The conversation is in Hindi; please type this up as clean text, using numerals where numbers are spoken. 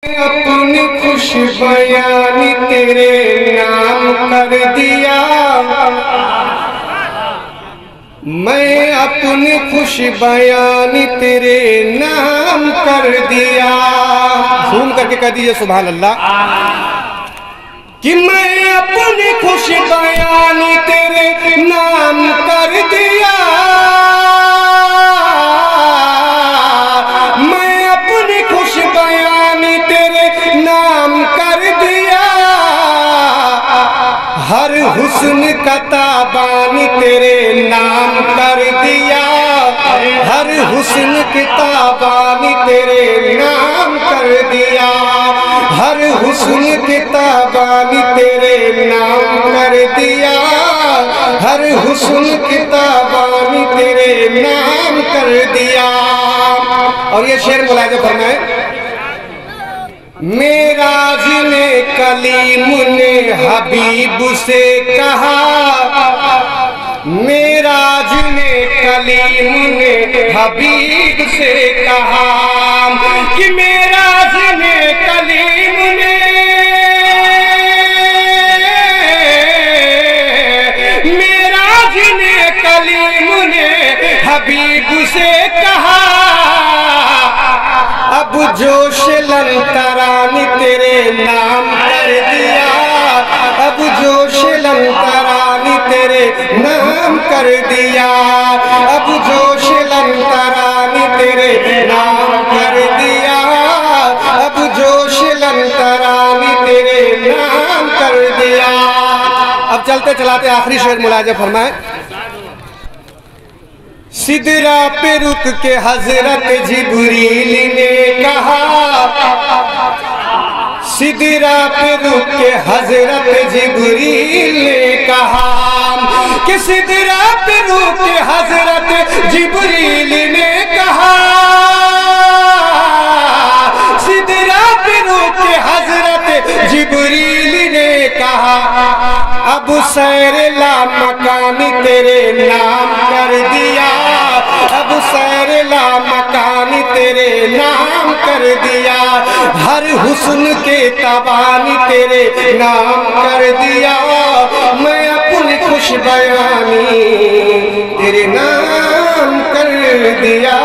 अपनी खुश बयानी तेरे नाम कर दिया, मैं अपनी खुश बयानी तेरे नाम कर दिया। झूम करके कह दीजिए सुभान अल्लाह कि मैं अपनी खुश बयानी तेरे नाम कर दिया, मैं अपनी खुश बयानी तेरे नाम कर दिया। हर हुस्न का ताबानी तेरे नाम कर दिया, हर हुस्न की ताबानी तेरे नाम कर दिया, हर हुस्न की ताबानी तेरे नाम कर दिया, हर हुस्न की ताबानी तेरे नाम कर दिया। और ये शेर मुलाहिजा फरमाए, मेराज ने कलीम ने हबीब से कहा, मेराज ने कलीम ने हबीब से कहा कि मेराज ने कलीम ने, मेराज ने कलीम ने हबीब से कहा, अब जोश लंतरानी तेरे नाम कर दिया, अब जोश लंतरानी तेरे नाम कर दिया, अब जोश लंतरानी तेरे नाम कर दिया, अब जोश लंतरानी तेरे नाम कर दिया। अब चलते चलाते आखिरी शेर मुलाहिजा फरमाए, सिदरा पे रुक के हजरत जिब्रील ने कहा, सिदरा पे रुक के हजरत जिब्रील ने कहा कि सिदरा पे रुक के हजरत जिब्रील ने कहा, सिदरा पे रुक के हजरत जिब्रील ने कहा, अब सैर ला मकानी तेरे नाम कर दिया, अब सैर ला मकानी तेरे नाम कर दिया, हर हुस्न के तबानी तेरे नाम कर दिया, मैं अपनी खुश बयानी तेरे नाम कर दिया।